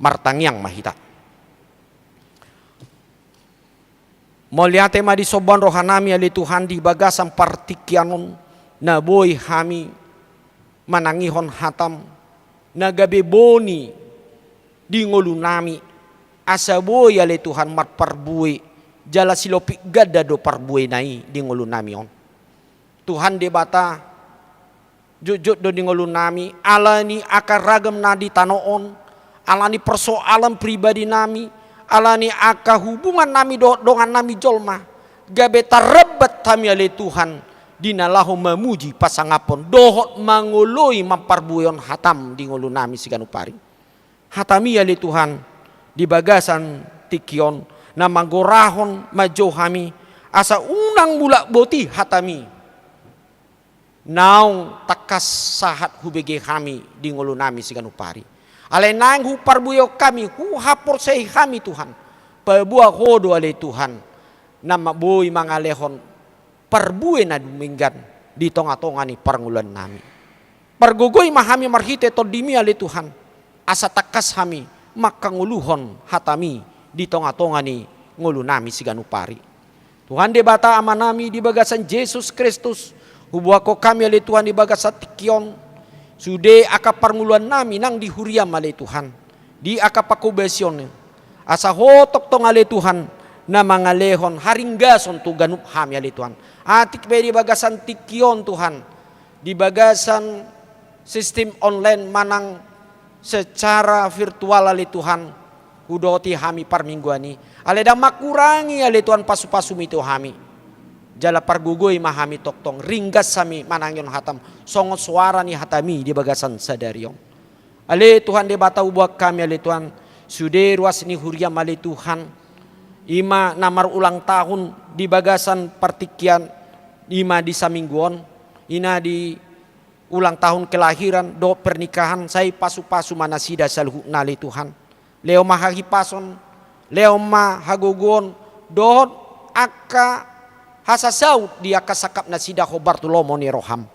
[SPEAKER 5] Martangyang mahita. Mulia tema di soban rohanami ali Tuhan di bagasan partikianon na boy hami manangihon hatam na gabe boni di ngolunami asa boy ali Tuhan mat parbuy jala silopi gada do parbuy nai di ngolunami on. Tuhan debata jujut do di ngolunami alani akar ragam nadi tanoon alani persoalan pribadi nami alani aka hubungan nami dengan nami jolma gabe tarebat kami ale Tuhan dinalahu memuji pasangapon dohot mangoloi mamparbuyon hatam di ngolunami siganupari hatami ale Tuhan di bagasan tikion na manggorahon majohami asa unang mulak boti hatami naung takas sahat hubege kami di ngolunami siganupari ale nang hu parbuyo kami hu hapor sei kami Tuhan pabuah hodo ale Tuhan nama boy mangalehon parbuye na duminggan di tonga-tonga ni parngulan nami pargogoy mahami marhite todimi ale Tuhan asa takas kami makanguluhon hatami di tonga-tonga ni ngolunami siganupari Tuhan debata amanami di bagasan Yesus Kristus hubuako kami ale Tuhan di bagasan tikion sude aka parmuluan nami nang dihuriam ale Tuhan di aka pakubesion asa hotok tong ale Tuhan na mangalehon haringgason tu ganup hami ale Tuhan atik be di bagasan tikion Tuhan di bagasan sistem online manang secara virtual ale Tuhan hudoti hami parmingguani ale da makurangi ale Tuhan pasu-pasu mito hami jala pargugoy mahami toktong ringgas sami manangyon hatam songot suara ni hatami di bagasan sadariong ale Tuhan de batau buat kami ale Tuhan sude ruas ni huriam ale Tuhan ima namar ulang tahun di bagasan partikian ima di samingguon ina di ulang tahun kelahiran do pernikahan saya pasu-pasu manasida salhu nale Tuhan leo mahahipason leo mahagogon do aka hasasaut dia kasakap na sida Bartolomo ni Roham.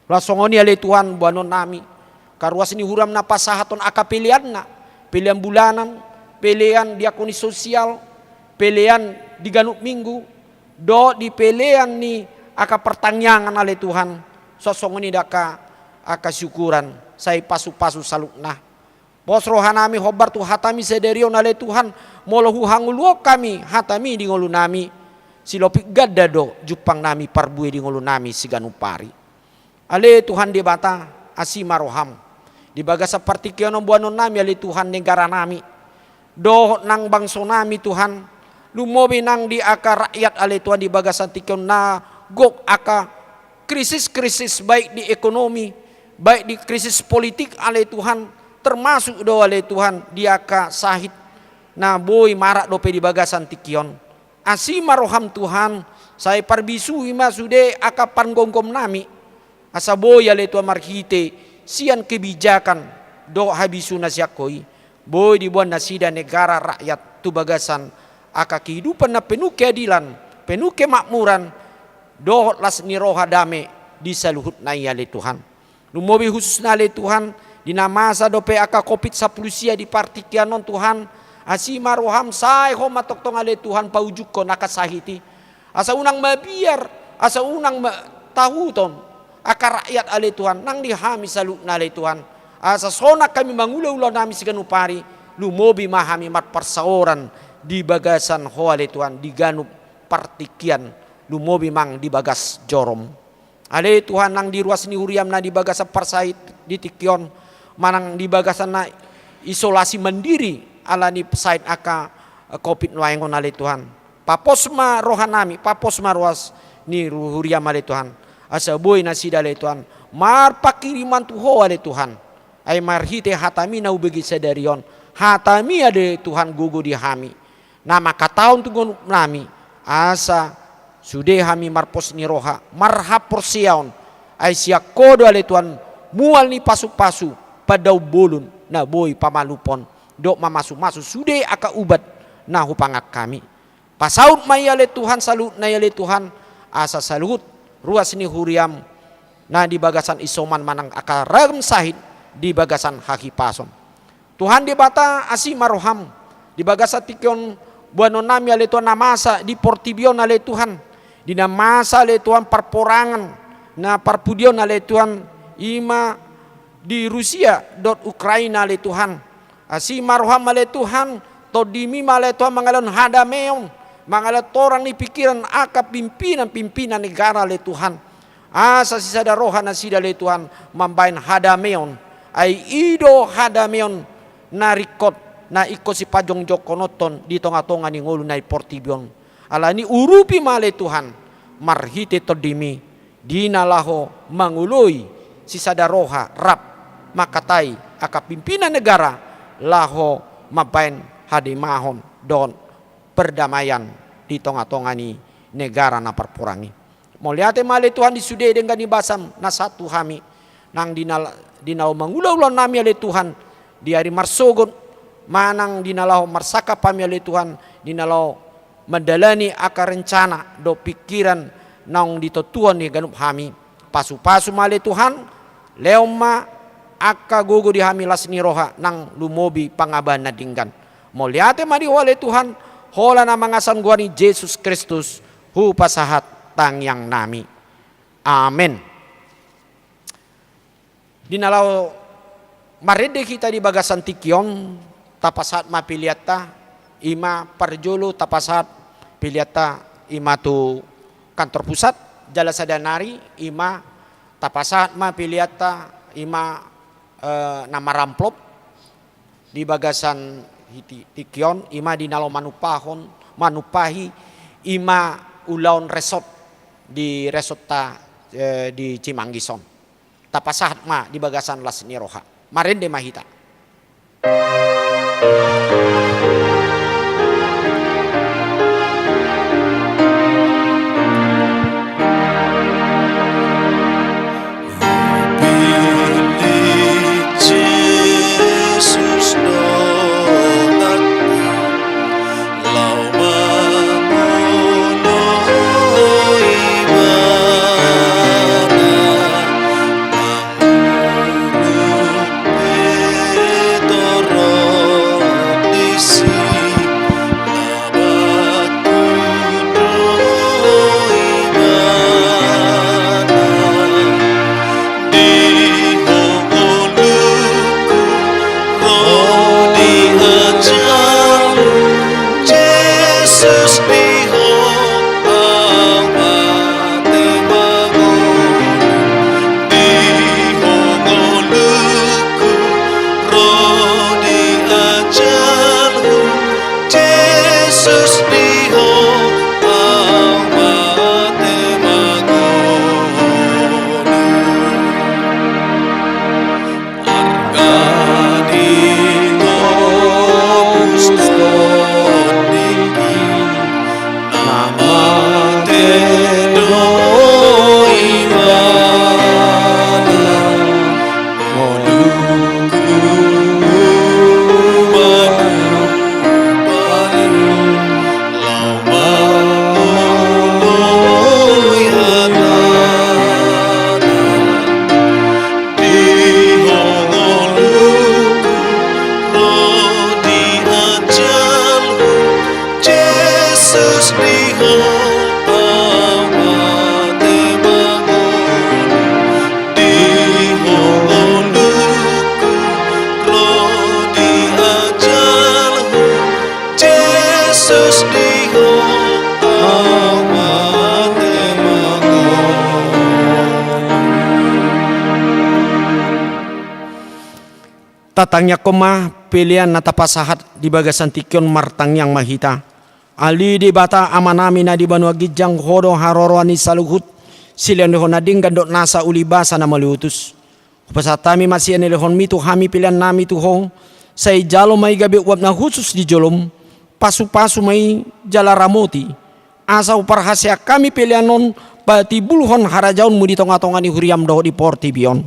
[SPEAKER 5] Lasongoni ale Tuhan buanon nami. Karuas ni huram na pasahaton aka pilihan na. Pilihan bulanan, pilihan diakoni sosial, pilihan di ganuk minggu, do di pilihan ni aka pertanyaan ale Tuhan. Sosongoni daka aka syukuran. Saya pasu-pasu salukna. Bos rohanami hobar tu hatami sederion ale Tuhan. Molahu hanguluo kami hatami di ngolu nami. Silopik gada do jupang nami parbuye di ngolu nami siganupari ale Tuhan di bata asima roham di bagasa partikiano buanon nami ale Tuhan negara nami do nang bangso nami Tuhan lumobi nang di aka rakyat ale Tuhan di bagasan tikion na gok aka krisis-krisis baik di ekonomi, baik di krisis politik ale Tuhan, termasuk do ale Tuhan di aka sahid na boy marak dope di bagasan tikion. Asima roham Tuhan, saya parbisu ima sude aka panggongkom nami. Asa boy ale Tuhan marhite sian kebijakan do habisu nasyakoi. Boy dibuat nasida negara rakyat tu bagasan aka kehidupan na penuh keadilan, penuh kemakmuran, doh las ni roha dame di saluhut na ale Tuhan. Lumobi khusus na ale Tuhan, di namasa dope aka COVID-19 sia di partikianon Tuhan, asima roham say ho matoktong ale Tuhan paujuk ko nakasahiti. Asa unang mabiar, asa unang tahuton, aka rakyat ale Tuhan, nang dihami salut na ale Tuhan. Asa sonak kami mangulaw-ulaw nami si ganupari, lumobi mahami mat parsaoran di bagasan ho ale Tuhan, di ganup partikian, lumobi mang di bagas jorom. Ale Tuhan nang di ruas ni huriam na di bagasan parsait di tikion, manang di bagasan na isolasi mandiri ala ni pesait aka COVID nuayengon ale Tuhan. Paposma rohanami, paposma ruas ni huriam ale Tuhan. Asa boy na sida ale Tuhan, mar pakiriman tuho ale Tuhan. Ay marhite hatami na ubegi sedarion, hatami ade Tuhan gugu di hami. Nama kataon tungon nami, asa sude hami marpos ni roha, marhapor siaon, ay siya kodo ale Tuhan, mual ni pasu-pasu, padaw bolun, na boy pamalupon, do mamasu-masu, sude aka ubat, na hupangak kami. Pasaut may ale Tuhan, salut na ale Tuhan, asa salut, ruas ni huriam, na di bagasan isoman manang aka ragam sahid, di bagasan haki pason. Tuhan di bata asima roham, di bagasan tikion buano nami ale Tuhan namasa di portibion ale Tuhan, di namasa ale Tuhan parporangan na parpudion ale Tuhan ima di Rusia dot Ukraina ale Tuhan. Asima roham ale Tuhan to dimi ale Tuhan mangalon hadameon, mangalat orang ni pikiran aka pimpinan negara ale Tuhan. Asa sisada roha na sida ale Tuhan mambain hadameon. Ay ido hadameon narikot na iko si pajong jokonoton di tonga-tonga ni ngulu na portibion. Ala ni urupi male Tuhan marhite todimi dinalaho manguloy si sadaroha rap makatay aka pimpinan negara laho mabain hadimahon don perdamaian di tonga-tonga ni negara na perpurangi. Moliate male Tuhan di sude dengan ni basam na satu hami nang dinalaw mangulaw nami ale Tuhan di hari marsogon manang dinalaw marsaka pami ale Tuhan dinalaw madalani aka rencana do pikiran nang ditotuan ni ganup hami pasu-pasu male Tuhan leoma aka gogo di hami las ni roha nang lumobi pangaban na dinggan moliate mari wale Tuhan hola na mangasan gua ni Yesus Kristus hu pasahat tangyang nami amen. Dinalaw marede kita di bagasan tikion tapasat mapiliata ima parjolo tapasat piliata ima tu kantor pusat jala sadanari ima tapasat mapiliata ima nama ramplop di bagasan tikion ima dinalaw manupahi ima ulaon resort di resort di Cimanggison. Tapasahat ma di bagasan las ni roha marende mahita.
[SPEAKER 2] Pilih Yesus dotak lau mamono ibana ho amate mahonu di hongoluku rodi ajalhu Yesus di ho amate mahonu.
[SPEAKER 5] Tatangnya koma pilihan natapasahat di bagasan tikion martang yang mahita. Ali di bata amanami na di banua gijang hodo haroroani saluhut silian lehon nading gandok nasa ulibasa na malutus. Pasatami masih ane lehon mitu hami pilihan nami tuho. Say jalo may gabi uap na khusus di jolom. Pasu-pasu may jala ramoti. Asa uparhasya kami pilihan non pati bulhon harajaun mudi tonga-tonga ni huriam doho di porti bion.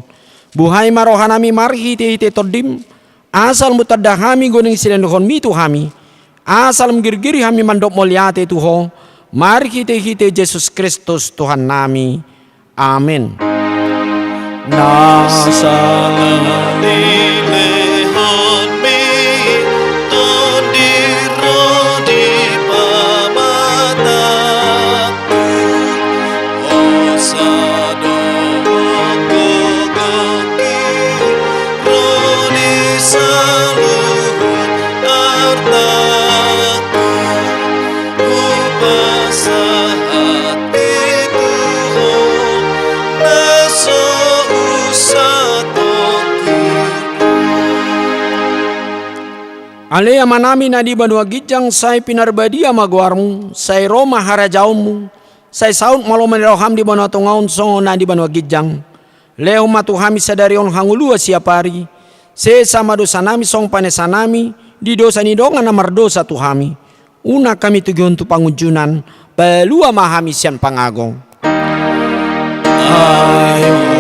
[SPEAKER 5] Buhay marohanami marhi hite todim. Asal mutadahami goning silen lehon mitu hami. Asal mgirgiri hami mandok moliate tuho. Mari hite Yesus Kristus Tuhan nami. Amin.
[SPEAKER 2] Salani lehon mi tondiro di pamataku osado gogoki roni saluhut artaku upasahat itu naso
[SPEAKER 5] Ale amanami na di banua gijang say pinarbadia magwarmu, say Roma harajaunmu, say saun maloman roham di banua tungaun songo na di banua gijang. Leo matuhami sadarion hangulua siapari, se sama dosa nami song panesanami, di dosa ni dongan namar dosa tuhami. Una kami tugion tu pangujunan, pelua mahami sian pangagong.
[SPEAKER 2] Ayo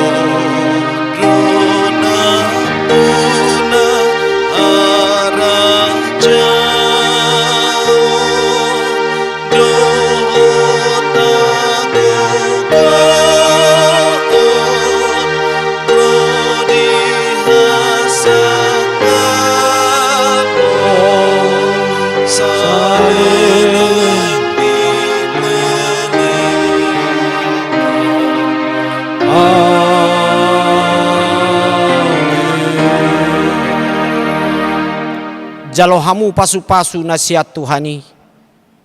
[SPEAKER 5] Jalohamu pasu-pasu nasihat Tuhani.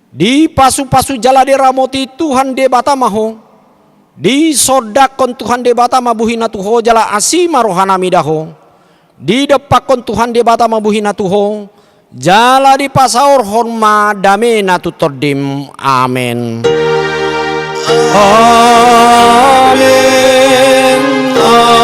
[SPEAKER 5] Di pasu-pasu jala de ramoti Tuhan de batamaho. Di sodakon Tuhan de batama buhina tuho jala asima rohanami daho. Di depakon Tuhan de batama buhina tuho. Jala di pasaur honma damena tutordim. Amin. Amin. Amin.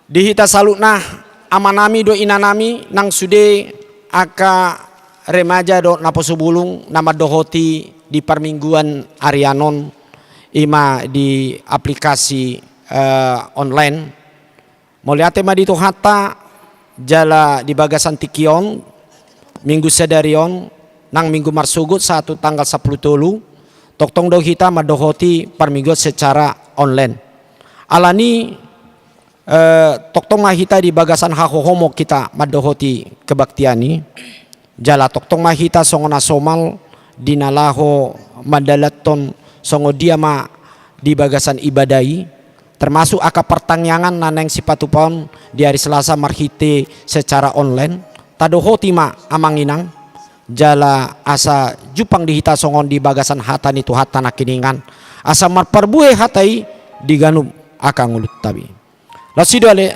[SPEAKER 5] Dihita salutna amanami do inanami nang sude aka remaja do naposubulung nama dohoti di permingguan Arianon ima di aplikasi online moliate ma dito hata jala di bagasan tikion minggu sedarion nang minggu marsugut satu tanggal 10 tolu toktong do hita madohoti permingguan secara online alani toktong mahita di bagasan hahohomo kita madohoti kebaktiani jala toktong mahita songona somal dinalaho madalaton songo dia ma di bagasan ibadai termasuk aka pertanyaan naneng sipatupon di hari Selasa marhite secara online tadohoti ma amanginang jala asa jupang dihita songon di bagasan hatan itu hatan akiningan asa marperbuhe hatai diganub aka ngulut tabi lasido ale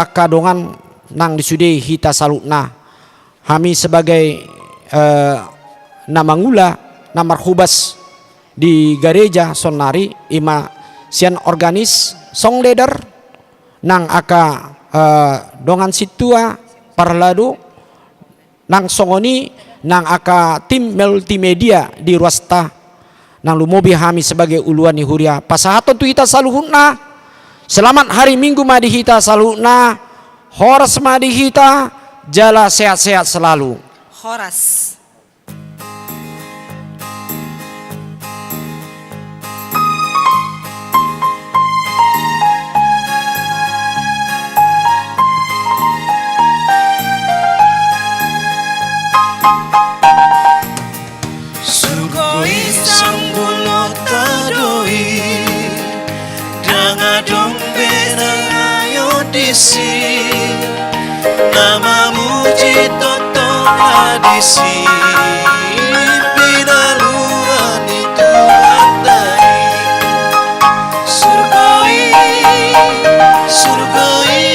[SPEAKER 5] akadongan nang disude hita salutna kami sebagai namangula namar hubas di gereja sonari ima sian organis song leader nang aka dongan situa parlado nang songoni nang aka tim multimedia di Ruasta nang lumobi kami sebagai uluan ni huria pasahaton tu hita saluhuna. Selamat hari Minggu madihita saluna, horas madihita, jala sehat-sehat selalu.
[SPEAKER 3] Horas.
[SPEAKER 2] disi, nama muji toto adisi, pinaluan itu andai, surgoi, surgoi,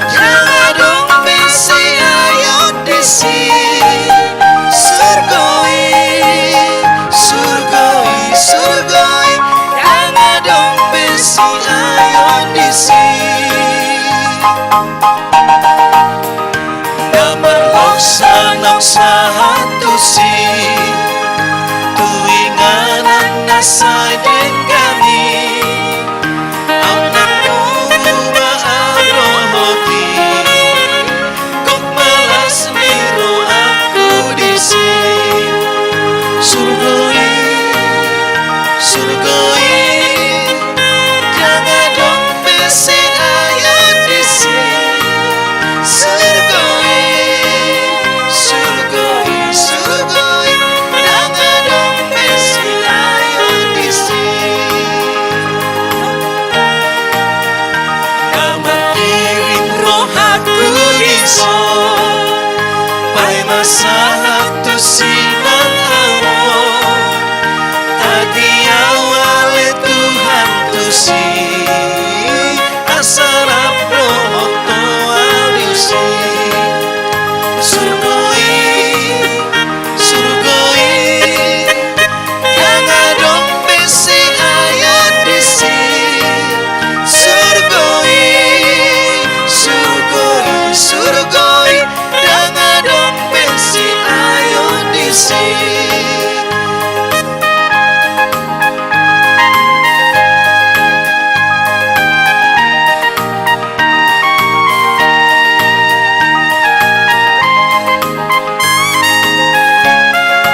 [SPEAKER 2] jangan dong besi ayo disi, surgoi, surgoi, surgoi, jangan dong besi ayo disi. Damar loksanang satu si, tuinganan nasa jengkani, anak uba arohoti, kok malas miro aku disi, surgoi, surgoi, jangan dong besi ayo disi, surgoi, surgoi, surgoi, jangan dong besi ayo disi. Nama kirim roh aku diso, pai masa tu sinan awal, tadi awal Tuhan tu si, asarap roh to audisi, surgoi, surgoi, jangan dong besi ayo disi, surgoi, surgoi, surgoi, jangan dong besi ayo disi.